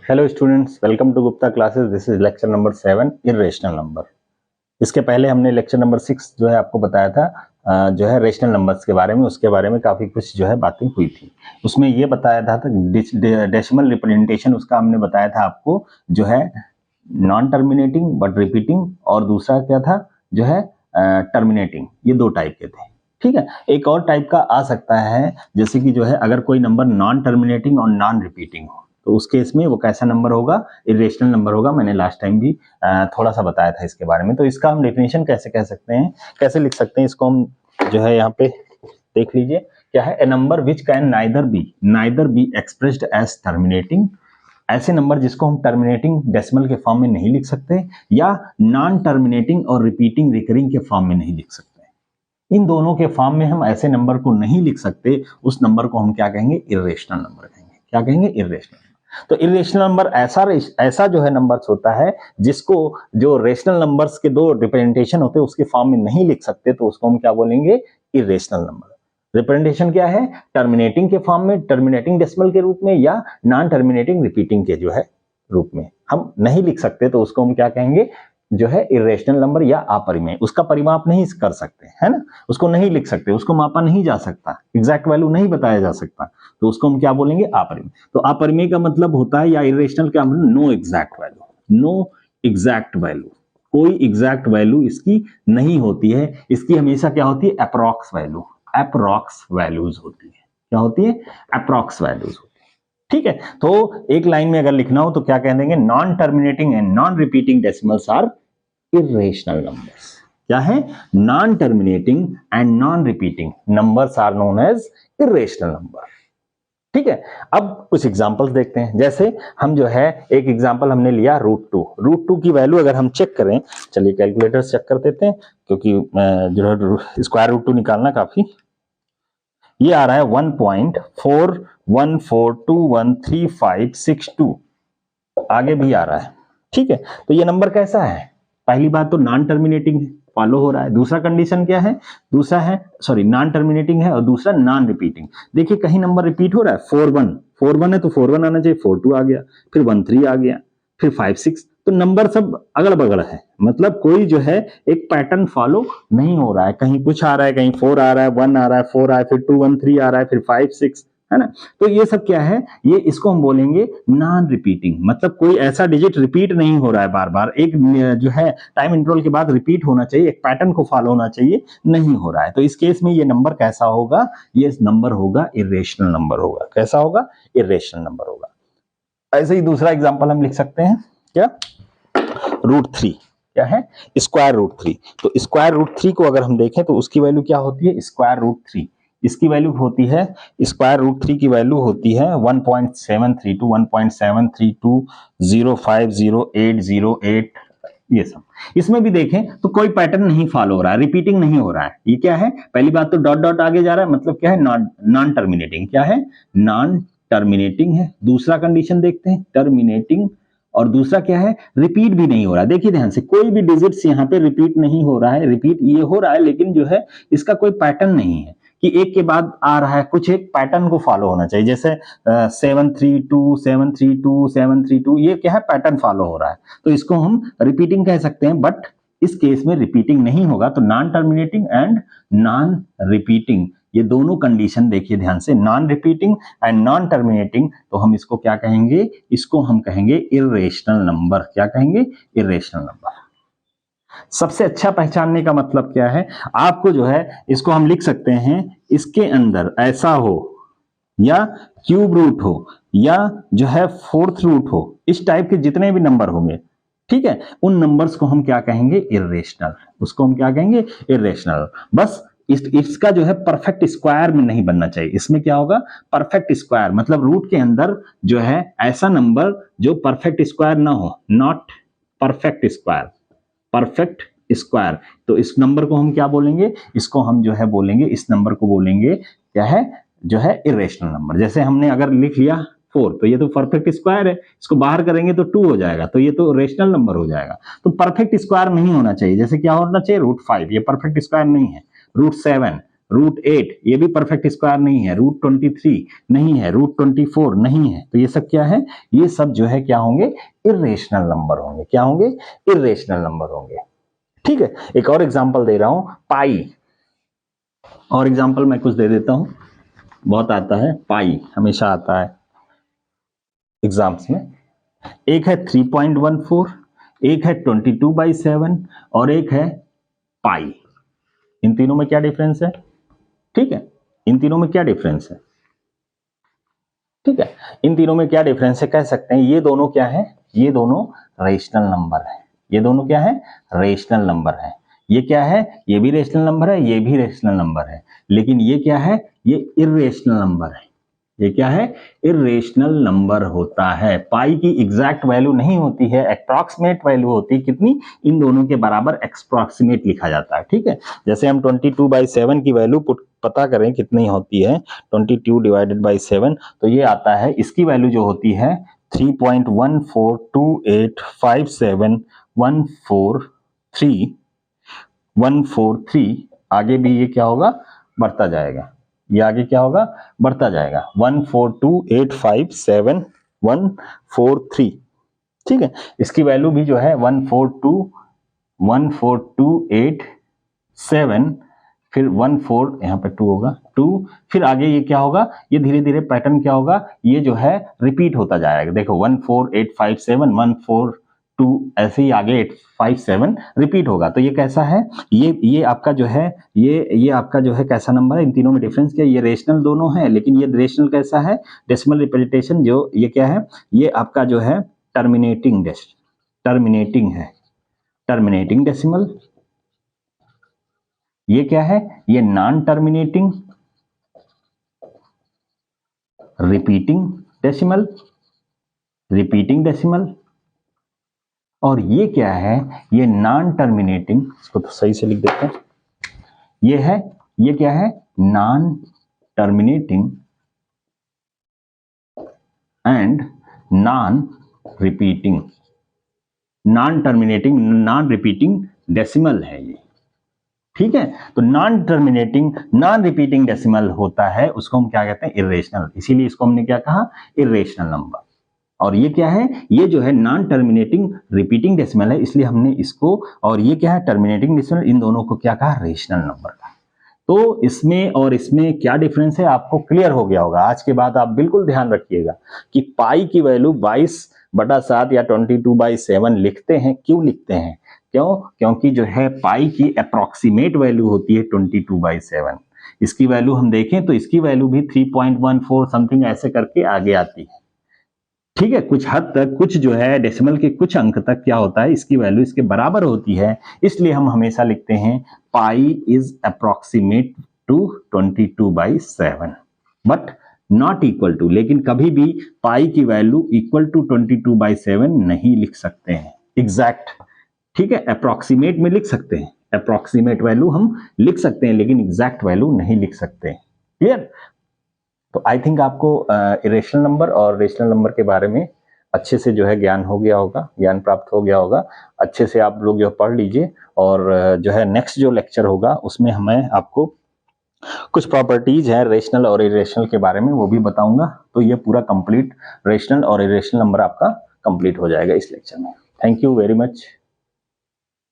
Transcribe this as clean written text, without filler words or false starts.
Hello students, welcome to Gupta classes. This is lecture number 7 irrational number. इसके पहले हमने lecture number 6 जो है आपको बताया था जो है रेशनल नंबर्स के बारे में। उसके बारे में काफ़ी कुछ जो है बातें हुई थी। उसमें ये बताया था डेसिमल रिप्रेजेंटेशन उसका हमने बताया था आपको, जो है नॉन टर्मिनेटिंग बट रिपीटिंग, और दूसरा क्या था जो है टर्मिनेटिंग। ये दो टाइप के थे। ठीक है, एक और टाइप का आ सकता है, जैसे कि जो है अगर कोई नंबर नॉन टर्मिनेटिंग और नॉन रिपीटिंग हो तो उस केस में वो कैसा नंबर होगा, इरेशनल नंबर होगा। मैंने लास्ट टाइम भी थोड़ा सा बताया था इसके बारे में। तो इसका हम डेफिनेशन कैसे कह सकते हैं, कैसे लिख सकते हैं इसको, हम जो है यहाँ पे देख लीजिए क्या है। A number which can neither be expressed as terminating, ऐसे नंबर जिसको हम टर्मिनेटिंग डेसिमल के फॉर्म में नहीं लिख सकते, या नॉन टर्मिनेटिंग और रिपीटिंग रिकरिंग के फॉर्म में नहीं लिख सकते। इन दोनों के फॉर्म में हम ऐसे नंबर को नहीं लिख सकते, उस नंबर को हम क्या कहेंगे, इरेशनल नंबर कहेंगे। क्या कहेंगे, इरेशनल। तो इरेशनल नंबर ऐसा जो है नंबर्स होता है जिसको जो रेशनल नंबर्स के दो रिप्रेजेंटेशन होते हैं उसके फॉर्म में नहीं लिख सकते, तो उसको हम क्या बोलेंगे, इरेशनल नंबर। रिप्रेजेंटेशन क्या है, टर्मिनेटिंग के फॉर्म में, टर्मिनेटिंग डेसिमल के रूप में, या नॉन टर्मिनेटिंग रिपीटिंग के जो है रूप में हम नहीं लिख सकते, तो उसको हम क्या कहेंगे, जो है इरेशनल नंबर या अपरिमेय। उसका परिमाप नहीं कर सकते, है ना, उसको नहीं लिख सकते, उसको मापा नहीं जा सकता, एग्जैक्ट वैल्यू नहीं बताया जा सकता, तो उसको हम क्या बोलेंगे, अपरिमेय। तो अपरिमेय का मतलब होता है, या इरेशनल का मतलब no exact value, no exact value, कोई एग्जैक्ट वैल्यू इसकी नहीं होती है। इसकी हमेशा क्या होती है, अप्रॉक्स वैल्यू, अप्रॉक्स वैल्यूज होती है। क्या होती है, अप्रॉक्स वैल्यूज होती है। ठीक है, तो एक लाइन में अगर लिखना हो तो क्या कह देंगे, non terminating and non repeating decimals are irrational numbers। क्या है, non terminating and non repeating numbers are known as irrational number. ठीक है, अब कुछ एग्जांपल्स देखते हैं। जैसे हम जो है एक एग्जांपल हमने लिया √2 की वैल्यू अगर हम चेक करें, चलिए कैलकुलेटर चेक कर देते हैं, क्योंकि जो है स्क्वायर √2 निकालना काफी, ये आ रहा है 1.41421356 आगे भी आ रहा है। ठीक है, तो ये नंबर कैसा है, पहली बात तो नॉन टर्मिनेटिंग है, फॉलो हो रहा है। दूसरा कंडीशन क्या है, दूसरा है सॉरी नॉन टर्मिनेटिंग है, और दूसरा नॉन रिपीटिंग। देखिए कहीं नंबर रिपीट हो रहा है, 4 1 है तो 4 1 आना चाहिए, 4 2 आ गया, फिर 1 3 आ गया, फिर 5 6, तो नंबर सब अगल बगल है, मतलब कोई जो है एक पैटर्न फॉलो नहीं हो रहा है। कहीं कुछ आ रहा है, कहीं 4 आ रहा है, 1 आ रहा है, 4 आ रहा है, फिर 2 1 3 आ रहा है, फिर 5 6, है ना। तो ये सब क्या है, ये इसको हम बोलेंगे नॉन रिपीटिंग, मतलब कोई ऐसा डिजिट रिपीट नहीं हो रहा है बार बार, एक जो है टाइम इंटरवल के बाद रिपीट होना चाहिए, एक पैटर्न को फॉलो होना चाहिए, नहीं हो रहा है। तो इस केस में ये नंबर कैसा होगा, ये नंबर होगा इरेशनल नंबर होगा। कैसा होगा, इरेशनल नंबर होगा। ऐसे ही दूसरा एग्जांपल हम लिख सकते हैं, क्या, √3। क्या है, स्क्वायर √3। तो स्क्वायर √3 को अगर हम देखें तो उसकी वैल्यू क्या होती है, स्क्वायर √3। इसकी वैल्यू होती है, स्क्वायर √3 की वैल्यू होती है 1.7321.7320500808, ये सब। इसमें भी देखें तो कोई पैटर्न नहीं फॉलो हो रहा है, रिपीटिंग नहीं हो रहा है। ये क्या है, पहली बात तो डॉट डॉट आगे जा रहा है, मतलब क्या है, नॉन टर्मिनेटिंग। क्या है, नॉन टर्मिनेटिंग है। दूसरा कंडीशन देखते हैं, टर्मिनेटिंग, और दूसरा क्या है, रिपीट भी नहीं हो रहा है। देखिए ध्यान से, कोई भी डिजिट्स यहाँ पे रिपीट नहीं हो रहा है, रिपीट ये हो रहा है लेकिन जो है इसका कोई पैटर्न नहीं है कि एक के बाद आ रहा है, कुछ एक पैटर्न को फॉलो होना चाहिए। जैसे 732 732 732, ये क्या है, पैटर्न फॉलो हो रहा है, तो इसको हम रिपीटिंग कह सकते हैं। बट इस केस में रिपीटिंग नहीं होगा, तो non terminating and non repeating, ये दोनों कंडीशन देखिए ध्यान से, non repeating and non terminating, तो हम इसको क्या कहेंगे, इसको हम कहेंगे इरेशनल नंबर। क्या कहेंगे, इरेशनल नंबर। सबसे अच्छा पहचानने का मतलब क्या है, आपको जो है इसको हम लिख सकते हैं, इसके अंदर ऐसा हो, या क्यूब रूट हो, या जो है फोर्थ रूट हो, इस टाइप के जितने भी नंबर होंगे, ठीक है, उन नंबर्स को हम क्या कहेंगे, इरेशनल। उसको हम क्या कहेंगे, इरेशनल। बस इसका जो है परफेक्ट स्क्वायर में नहीं बनना चाहिए। इसमें क्या होगा, परफेक्ट स्क्वायर, मतलब रूट के अंदर जो है ऐसा नंबर जो परफेक्ट स्क्वायर ना हो, not perfect square, perfect square. तो इस नंबर को हम क्या बोलेंगे, इसको हम जो है बोलेंगे, इस नंबर को बोलेंगे क्या है, जो है इरेशनल नंबर। जैसे हमने अगर लिख लिया 4, तो ये तो परफेक्ट स्क्वायर है, इसको बाहर करेंगे तो 2 हो जाएगा, तो ये तो रेशनल नंबर हो जाएगा। तो परफेक्ट स्क्वायर नहीं होना चाहिए। जैसे क्या होना चाहिए, √5, ये परफेक्ट स्क्वायर नहीं है। √7, √8 ये भी परफेक्ट स्क्वायर नहीं है, √23 नहीं है, √24 नहीं है, तो ये सब क्या है, ये सब जो है क्या होंगे, इर्रेशनल नंबर होंगे। क्या होंगे, इर्रेशनल नंबर होंगे। ठीक है, एक और एग्जांपल दे रहा हूं, पाई, और एग्जांपल मैं कुछ दे देता हूं, बहुत आता है, पाई हमेशा आता है एग्जाम्स में। एक है 3.14, एक है 22/7 और एक है पाई। इन तीनों में क्या डिफरेंस है, ठीक है, इन तीनों में क्या डिफरेंस है, ठीक है, इन तीनों में क्या डिफरेंस है, कह सकते हैं ये दोनों क्या है, ये दोनों रेशनल नंबर है, ये दोनों क्या है, रेशनल नंबर है। ये क्या है, ये भी रेशनल नंबर है, ये भी रेशनल नंबर है, लेकिन ये क्या है, ये इर्रेशनल नंबर है। ये क्या है, इर्रेशनल नंबर होता है। पाई की एग्जैक्ट वैल्यू नहीं होती है, अप्रॉक्सीमेट वैल्यू होती है, कितनी, इन दोनों के बराबर अप्रॉक्सीमेट लिखा जाता है। ठीक है, जैसे हम 22/7 की वैल्यू पता करें कितनी होती है, 22/7, तो ये आता है, इसकी वैल्यू जो होती है 3.142857143143 आगे भी ये क्या होगा, बढ़ता जाएगा, ये आगे क्या होगा, बढ़ता जाएगा, 142857143। ठीक है, इसकी वैल्यू भी जो है 1428147, फिर 14 यहाँ पे 2 होगा 2, फिर आगे ये क्या होगा, ये धीरे धीरे पैटर्न क्या होगा, ये जो है रिपीट होता जाएगा। देखो 14857 142 ऐसे ही आगे 857 रिपीट होगा। तो ये कैसा है, ये आपका जो है, ये आपका जो है कैसा नंबर है, इन तीनों में डिफरेंस क्या है, ये रेशनल दोनों है, लेकिन ये रेशनल कैसा है, डेसिमल रिप्रेजेंटेशन, जो ये क्या है, ये आपका जो है टर्मिनेटिंग है, टर्मिनेटिंग डेसिमल। ये क्या है, ये नॉन टर्मिनेटिंग रिपीटिंग डेसिमल, और ये क्या है, ये नॉन टर्मिनेटिंग, इसको तो सही से लिख देते हैं, ये है, ये क्या है, non terminating and non repeating, non terminating non repeating decimal है ये। ठीक है, तो non terminating non repeating decimal होता है, उसको हम क्या कहते हैं, इर्रेशनल, इसीलिए इसको हमने क्या कहा, इर्रेशनल नंबर। और ये क्या है, ये जो है नॉन टर्मिनेटिंग रिपीटिंग डेसिमल है, इसलिए हमने इसको, और ये क्या है, टर्मिनेटिंग डेसिमल, इन दोनों को क्या कहा, रेशनल नंबर का। तो इसमें और इसमें क्या डिफरेंस है आपको क्लियर हो गया होगा। आज के बाद आप बिल्कुल ध्यान रखिएगा कि पाई की वैल्यू 22/7 या 22/7 लिखते हैं, क्यों लिखते हैं, क्यों, क्योंकि जो है पाई की अप्रॉक्सीमेट वैल्यू होती है 22/7। इसकी वैल्यू हम देखें तो इसकी वैल्यू भी 3.14 समथिंग ऐसे करके आगे आती है। ठीक है, कुछ हद तक, कुछ जो है डेसिमल के कुछ अंक तक क्या होता है, इसकी वैल्यू इसके बराबर होती है, इसलिए हम हमेशा लिखते हैं pi is approximate to 22/7 but not equal to, लेकिन कभी भी पाई की वैल्यू इक्वल टू 22/7 नहीं लिख सकते हैं एग्जैक्ट। ठीक है, अप्रॉक्सीमेट में लिख सकते हैं, अप्रॉक्सीमेट वैल्यू हम लिख सकते हैं, लेकिन एग्जैक्ट वैल्यू नहीं लिख सकते। क्लियर। तो आई थिंक आपको इरेशनल नंबर और रेशनल नंबर के बारे में अच्छे से जो है ज्ञान हो गया होगा, ज्ञान प्राप्त हो गया होगा। अच्छे से आप लोग जो पढ़ लीजिए, और जो है नेक्स्ट जो लेक्चर होगा उसमें मैं आपको कुछ प्रॉपर्टीज है रेशनल और इरेशनल के बारे में वो भी बताऊंगा। तो ये पूरा कंप्लीट रेशनल और इरेशनल नंबर आपका कंप्लीट हो जाएगा इस लेक्चर में। Thank you very much.